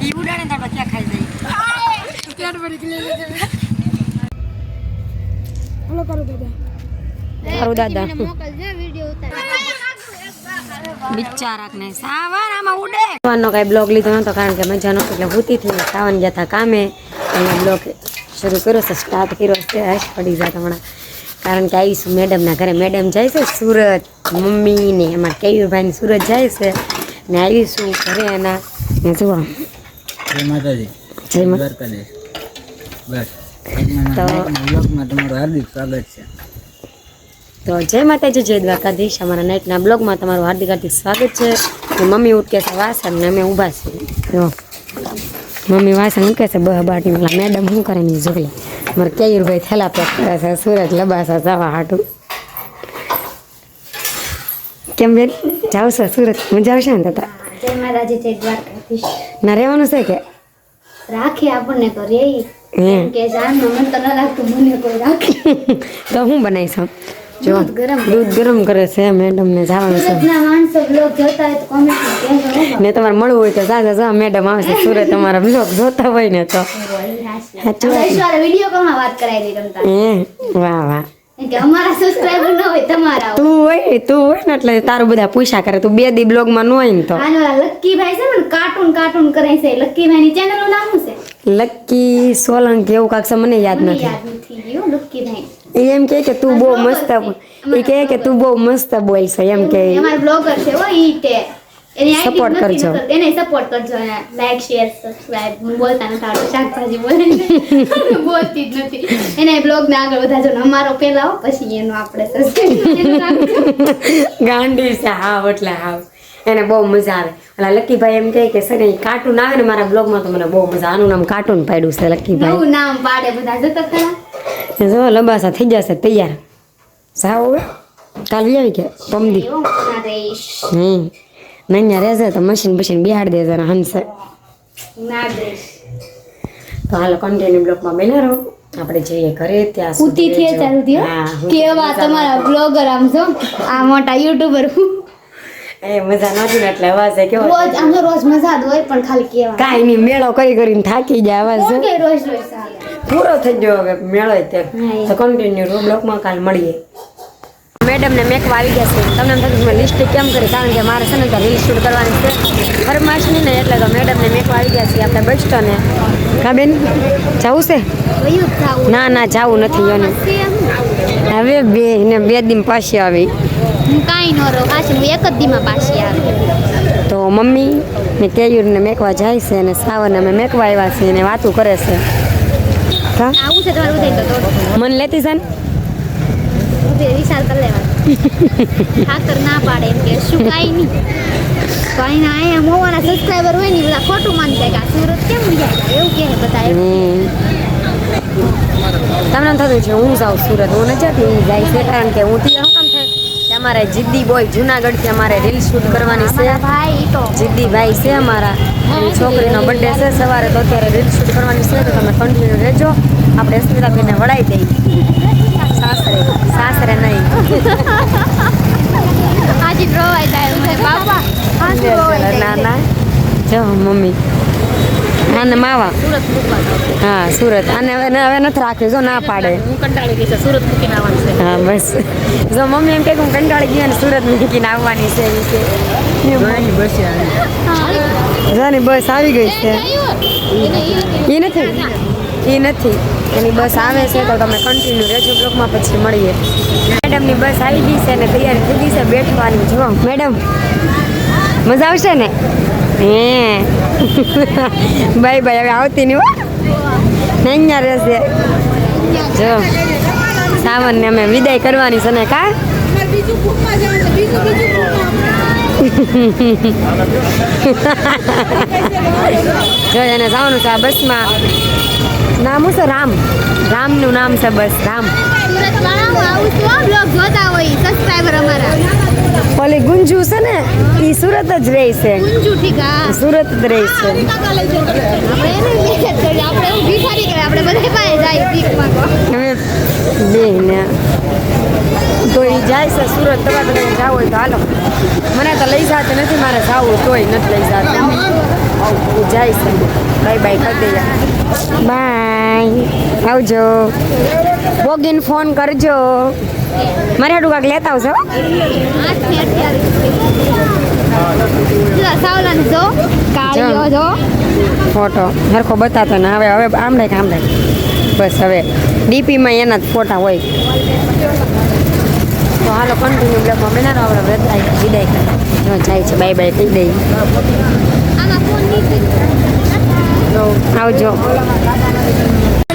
ઈ ઉડાડે તો આપણે ક્યાં ખાઈ જઈએ પેટ ભરી ગઈ હલો કરો દાદા મોકલજો વિડિયો ઉતાર બિચારાકને સાવન આમાં ઉડે સાવનનો કાંઈ બ્લોગ લીધો નતો કારણ કે મજા નહોતી એટલે ભૂતી થઈ સાવન ગયા હતા કામે અને બ્લોગ શરૂ કર્યો છે સ્ટાર્ટ કર્યો છે હશ પડી જાય હમણાં કારણ કે આવીશું મેડમના ઘરે મેડમ જાય છે સુરત મમ્મી ને અમારા કેયુરભાઈની સુરત જાય છે ને આવીશું ઘરે એના ને જુઓ જય માતાજી જય દ્વારકાધીશ બસ બ્લોગમાં તમારું હાર્દિક સ્વાગત છે તો જય માતાજી જય દ્વારકાધીશ અમારા નાઇટના બ્લોગમાં તમારું હાર્દિક હાર્દિક સ્વાગત છે મમ્મી ઉઠકે છે વાસણ ને અમે ઊભા છીએ જો મમ્મી વાસણ ઉઠકે છે બહ બાટી મેડમ શું કરે નહીં જોઈ મારે કેયુરભાઈ થેલા પેક કરે છે સુરત લબાસા જવા હાટું કેમ બેન જાવ છો સુરત મજા આવશે ને તતા જય માતાજી જય દ્વારકાધીશ ના રહેવાનું છે કે રાખે આપણને તો રે હે કે જાનમાં મને તો ન લાગતું મને કોઈ રાખે તો હું બનાવીશું જો દૂધ ગરમ દૂધ ગરમ કરે છે મેડમ ને જવાનું છે સુરતના માણસો બ્લોગ જોતા હોય તો કોમેન્ટમાં કહેજો ને તમારે મળવું હોય તો જા જા મેડમ આવશે સુરત તમારા બ્લોગ જોતા હોય ને તો સાચું વાત. ઈશ્વરે વિડિયો કોલમાં વાત કરાવી દી રમતા હે વાહ વાહ કેમ કે અમારા સબસ્ક્રાઇબર ન હોય તમારા તું હોય ને એટલે તારું બધા પૂછા કરે તું બે દી બ્લોગમાં ન હોય ને તો આનવાળા લક્કીભાઈ છે ને કાર્ટૂન કરે છે લક્કીભાઈની ચેનલનું નામ શું છે લક્કી સોલંકી એવું કાંક છે મને યાદ મને નથી યાદ નથી ગયું લક્કીભાઈ એ એમ કે તું બહુ મસ્ત એ કે તું બહુ મસ્ત બોલશે એમ કે અમાર બ્લોગર છે હો ઈ તે એની આઈડી Support કરજો. એને સપોર્ટ કરજો અને લાઈક શેર સબસ્ક્રાઇબ હું બોલતા નથી આવડતું શાકભાજી બોલે બોલતી જ નથી એને બ્લોગ ને આગળ વધારજો ને અમારો પહેલા હો પછી એનો આપણે સબસ્ક્રાઇબ ગાંડી છે હાવ એટલે હાવ એને બહુ મજા આવે ઓલા લક્કીભાઈ એમ કહે કે સર એ કાર્ટૂન આવે ને મારા બ્લોગમાં તો મને બહુ મજા આનું નામ કાર્ટૂન પાડ્યું છે લક્કીભાઈ નવું નામ પાડે બધા જતો ખરા જો લબાસા થઈ જશે તૈયાર સાવ હવે કાલ આવી કે પમદી એવું ના રહીશ નહીં રહેશે તો મશીન બશીન બિહાડ દેજો ને હંસે ના રહીશ તો હાલો કન્ટિન્યુ બ્લોકમાં બેના રહો આપણે જઈએ ઘરે ત્યાં ઉતી સુધી થે ચાલુ થયો હા, હું કેવા તમારા બ્લોગર આમ જો આ મોટા યુટ્યુબર એ મજા નથી ને એટલે અવાજ એ કેવો રોજ આમ તો રોજ મજા જ હોય પણ ખાલી કેવા કાંઈ નહીં મેળો કરીને થાકી જાય અવાજ કોણ કે રોજ રોજ ચાલે પૂરો થઈ ગયો હવે મેળો તે હા, એ. તો કન્ટિન્યુ બ્લોકમાં કાલ મળીએ મેડમ ને મેકવા આવી ગયા છે તમને એમ થતું મેં લિસ્ટ કેમ કરી કારણ કે મારે છે ને રીલ શૂટ કરવાની છે ફરમાશની ને એટલે તો મેડમ ને મેકવા આવી ગયા છીએ આપણે બસ સ્ટેન્ડે કા બેન જવું છે વયું થાવું ના ના જવું નથી યોને હવે બે દિન પાછી આવી હું કાંઈ ન રહું પાછી હું એક જ દીમાં પાછી આવી તો મમ્મી ને કેયુરને મેકવા જાય છે અને સાવરને અમે મેકવા આવ્યા છીએ અને વાતું કરે છે હા આવું છે તમારું થઈ તો મને લેતી છે ને વિચાર કરી લેવાનું ઠાકર ના પાડે એમ કે શું કાંઈ નહીં તો અહીંયા મોવાના સબસ્ક્રાઈબર હોય ને ઈ બધા ખોટું માની જાય કે આ સુરત કેમ જાય એવું કહે બધા એમ. તમને એમ થતું છે હું જાઉં સુરત હું નથી એ જાય છે કારણ કે હું ત્યાં શું કામ થાય કે અમારે જીદ્દી બોય જુનાગઢથી અમારે રીલ શૂટ કરવાની છે અમારા ભાઈ ઈ તો જીદ્દી ભાઈ છે અમારા એની છોકરીનો બર્થડે છે સવારે તો અત્યારે રીલ શૂટ કરવાની છે તો તમે કન્ટિન્યુ રહેજો આપણે અસ્મિતાબેનને વળાઈ દઈએ સાસરે નહીં આજે રોવાય જાય મને બાપા આજે રોવાય ના જાય ના જો મમ્મી આને માવા સુરત મૂકવા જાવ હા સુરત આને હવે નથી રાખ્યું જો ના પાડે હું કંટાળી ગઈ છે સુરત મૂકીને આવવાનું છે હા બસ જો મમ્મી એમ કે હું કંટાળી ગઈ અને સુરત મૂકીને આવવાની છે એ કે બસ જોની બસ આવી ગઈ છે એ નથી એની બસ આવે છે તો તમે કન્ટિન્યુ રહેજો બ્લોકમાં પછી મળીએ મેડમની બસ આવી ગઈ છે ને તૈયારી થઈ ગઈ છે બેઠવાની જો મેડમ મજા આવશે ને હે બાય બાય હવે આવતી નહીં હો ને અહીંયા રહેશે જો સાવનને અમે વિદાય કરવાની છે ને કા જો એને જવાનું છે આ બસમાં નામ શું છે રામનું નામ છે બસ રામ સુરત વાળા આવું તો બ્લોગ જોતા હોય સબસ્ક્રાઇબર અમારા ઓલી ગુંજુ છે ને એ સુરત જ રહે છે ગુંજુ ઠીકા સુરત જ રહે છે આપણે એને મહેનત કરી આપણે એવું ભિખારી કરે આપણે બધા પાસે જાય ભીખ માંગવા હવે બે ને તો એ જાય છે સુરત, તમારે બધાને જવું હોય તો હાલો. મને તો લઈ જાતે નથી, મારે જવું તોય નથી લઈ જાતે. એ જાય છે. બાય બાય કરી દઈએ. બાય, આવજો. ભોગીને ફોન કરજો. મારે હાડું કાંક લેતા આવજો. સાવલાને જો કાળીઓ જો ફોટો હરખો બતાતો ને હવે આમ થાય. બસ હવે ડીપીમાં એના જ ફોટા હોય. તો હાલો કન્ટિન્યુ બ્લોગમાં બનાવો. આપણે વ્રત આવી વિદાય કરીએ. જાય છે, બાય બાય કહી દઈએ. આમાં ફોન નહીં આવજો.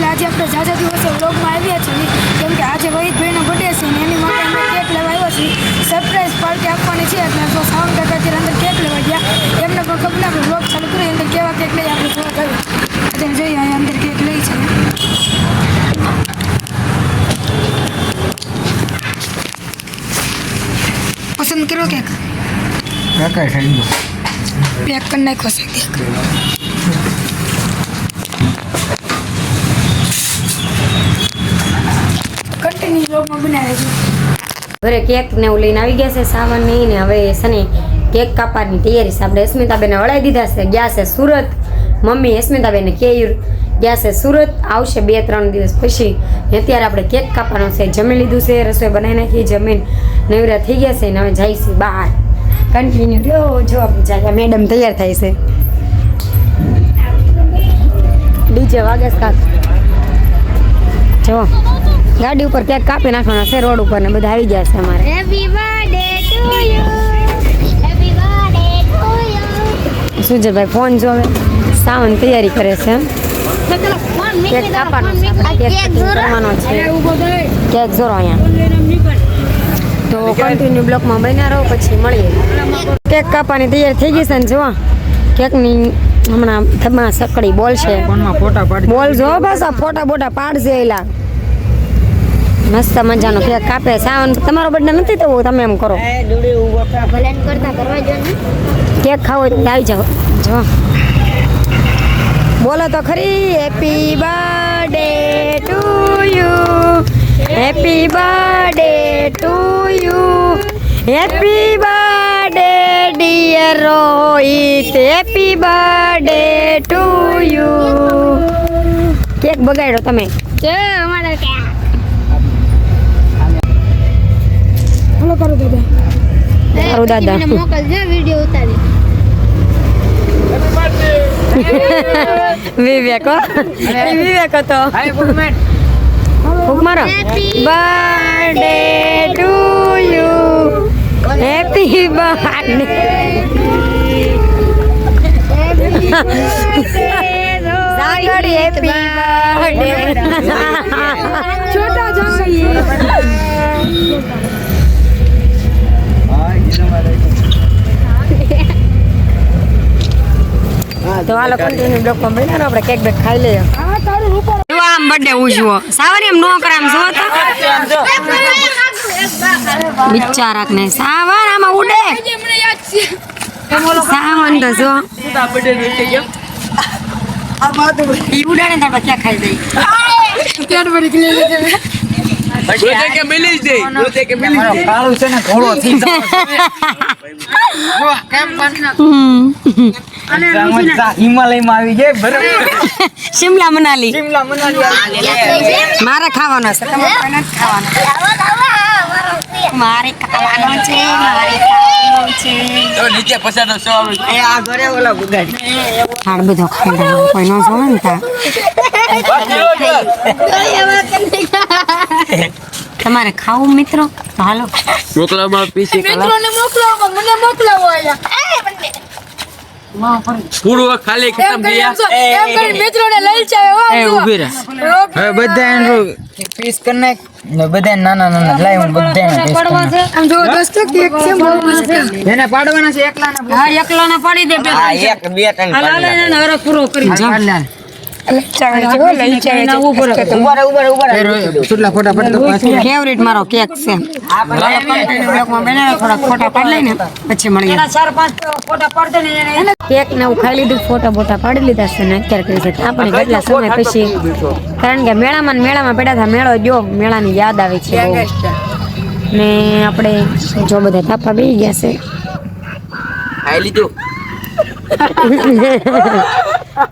આજે આપણે ઝાઝા દિવસે વ્લોગમાં આવ્યા છીએ કેમ કે આજે વહીદભાઈનો બર્થડે છે ને એની માટે અમે કેક લેવા આવ્યા છીએ. સરપ્રાઈઝ પાર્ટી આપવાની છે એટલે તો 50 ટકાથી અંદર કેક લેવા ગયા. એમને પણ ખબર આપણે વ્લોગ ચાલુ કરીએ અંદર કેવા કેક લઈ આપણે જોવા ગયું. અત્યારે જોઈએ અહીંયા અંદર કેક લઈ છે. પસંદ કરો કેક કાકા થઈ ગયો પેક કરી નાખો છે કેક. કન્ટિન્યુ વ્લોગમાં બનાવે છે. ઘરે કેક ને એવું લઈને આવી ગયા છે સાવનની ને હવે છે ને કેક કાપવાની તૈયારી છે. આપણે અસ્મિતાબેને વળાવી દીધા છે. ગયા છે સુરત. મમ્મી અસ્મિતાબેને કેયુર ગયા છે સુરત. આવશે 2-3 દિવસ પછી. અત્યારે આપણે કેક કાપવાનો છે. જમી લીધું છે, રસોઈ બનાવી નાખી, જમીન નવરા થઈ ગયા છે ને હવે જઈશું બહાર. કન્ટિન્યુ રહ્યો. જો આપણે જાય મેડમ તૈયાર થાય છે. ડીજે વાગે કાક જો ગાડી ઉપર કેક કાપી નાખવાના છે રોડ ઉપર ને બધા આવી ગયા છે અમારે. Happy birthday to you, happy birthday to you. સુજયભાઈ ફોન જોવે. સાવન તૈયારી કરે છે. કેક કાપવાનો છે. કેક કટિંગ કરવાનો છે. કેક જોરો અહીંયા. તો કન્ટિન્યુ બ્લોકમાં બન્યા રહો પછી મળીએ. કેક કાપવાની તૈયારી થઈ ગઈ છે ને જો કેકની હમણાં થમા સકડી બોલ છે. ફોનમાં ફોટા પાડી બોલ જો બસ આ ફોટા બોટા પાડશે એલા. મસ્ત મજાનો કેક કાપે. સાવન તમારો બર્થડે નથી તો તમે એમ કરો. ભલે ને કરતા કરવા જો ને કેક ખાવો હોય તો આવી જાઓ. જો બોલો તો ખરી. Happy birthday to you, happy birthday to you, happy birthday dear Rohit, happy birthday to you. Cake બગાડ્યો તમે. જો અમારે હલો કરો દાદા. તારું દાદા. મને મોકલજો વિડિયો ઉતારી. વિવેક હતો. ફૂક મારો. Birthday to you, happy birthday. Sagar happy birthday. છોટા જંગલી તો હાલો કન્ટિન્યુ બ્લોકમાં બન્યા આપણે કેક બેક ખાઈ લઈએ. જો આમ બર્થડે ઉજવો. સાવર એમ નો કરે આમ જો તો બિચારાક ને સાવર આમાં ઉડે. સાવન તો જો ઈ ઉડાડે ને આપણે ક્યાં ખાઈ દઈ. પેટ ભરી કે લઈ લેજે. કાળું છે ને ઘોડો થઈ હિમાલયમાં આવી જાય બરાબર. શિમલા મનાલી શિમલા મનાલી મારે ખાવાનો છે. તમારે કોઈ નથી ખાવાનો. મારે ખાવાનો છે. આ ઘરે ઓલા બગાડી હાડ બધો ખાઈ ગયો. કોઈ ન જોવે ને તા તમારે ખાવું મિત્રો તો હાલો. મોકલામાં પીસી મિત્રોને મોકલાવો મને મોકલાવો અહીંયા. પૂરું ખાલી એમ કરી મિત્રોને લઈ જાવ. ઊભી રહે હવે બધા પીસ કરી નાખ ને બધા નાના લાઈ હું બધાને પીસ કરી નાખ. આમ જો દોસ્તો કેક છે બહુ મસ્ત. એને પાડવાના છે એકલાના હા એકલાના પાડી દે બે. હા એક બે ત્રણ હાલ એને હરખ પૂરો કરી જા. સુટલા ફોટા પડતો ફેવરિટ મારો કેક છે. થોડા ફોટા પાડી લઈને પછી મળીએ. કેક ને એવું ખાઈ લીધું, ફોટા બોટા પાડી લીધા છે ને અત્યારે કરી છે આપણે કેટલા સમય પછી. કારણ કે મેળામાં પડ્યા હતા. મેળો જો મેળાની યાદ આવે છે બહુ. ને આપણે જો બધા તાપા બેસી ગયા છે ખાઈ લીધું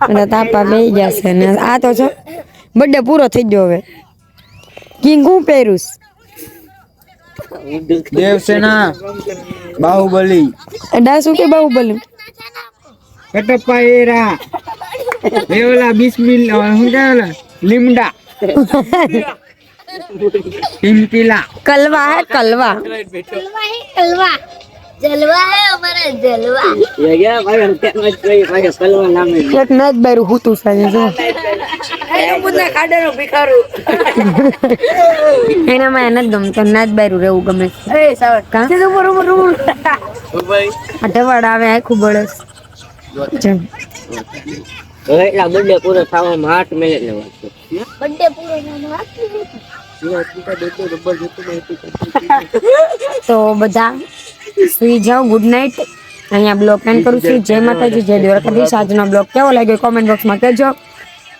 બધા તાપા બેસી ગયા છે ને આ તો છો બર્થડે પૂરો થઈ ગયો હવે કિંગ હું પહેરું દેવસેના બાહુબલી ડાસુ કે બાહુબલી કટપ્પા એરા રેવલા બિસ્મિલ્લા હું કહેલા લીમડા પિંપીલા કલવા હે કલવા कलवा जलवा है हमारा जलवा એક નદ બારું હુતું સાજે જો એનામાં નથી ગમતો નદ બારું રહેવું ગમે કા? આ ઢવાડ આવે આખું બળસ ચલ. बर्थडे पूरा તો બધા સુઈ જાઓ ગુડ નાઇટ અહીંયા બ્લોગ એન્ડ કરું છું જય માતાજી જય દ્વારકાધીશ આજનો બ્લોગ કેવો લાગ્યો કોમેન્ટ બોક્સમાં કહેજો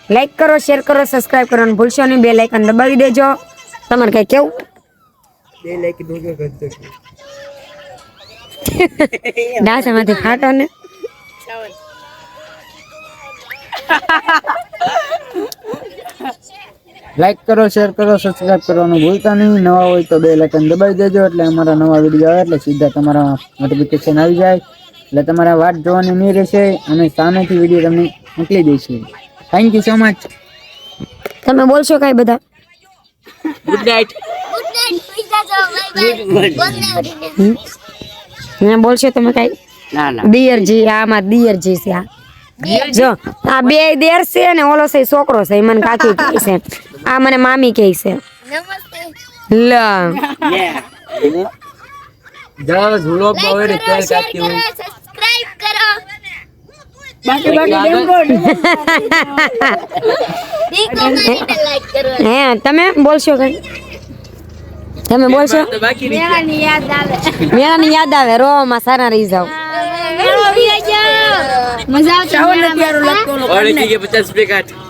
લાઈક કરો શેર કરો સબસ્ક્રાઇબ કરવાનું ભૂલશો નહીં બે લાઇકન દબાવી દેજો તમારે કઈ કેવું ડાસામાંથી ફાટો ને લાઈક કરો શેર કરો સબસ્ક્રાઇબ કરવાનું ભૂલતા નહીં નવા હોય તો બે લાઇકન દબાવી દેજો એટલે અમારા નવા વિડીયો આવે એટલે સીધા તમારા નોટિફિકેશન આવી જાય એટલે તમારા વાટ જોવાની નહીં રહેશે અને સામેથી વિડીયો તમને મોકલી દઈશું થેન્ક યુ સો મચ તમે બોલશો કઈ બધા ગુડ નાઇટ ને બોલશો તમે કઈ દિયરજી આમાં દિયરજી છે આ જો આ બે દેર છે ને ઓલો છે છોકરો છે ઈ મને કાકી કહે છે આ મને મામી કહે છે नमस्ते લ જાવ ઝૂલો પાવે રે તેલ કાકી હોય सब्सक्राइब करो लाइक करो હે તમે બોલશો કઈ તમે બોલશો मेरा नहीं याद आवे મેળાની યાદ આવે રો માં સારા રહી જાવ मजा आता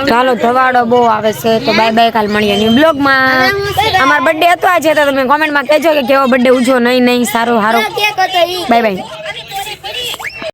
ચાલો ધવાડો બહુ આવે છે તો બાય બાય કાલ મળીએ ન્યુ બ્લોગમાં અમારો બર્થડે હતો આજે તો તમે કોમેન્ટમાં કહેજો કે કેવો બર્થડે ઉજવો નહીં સારો હારો है બાય બાય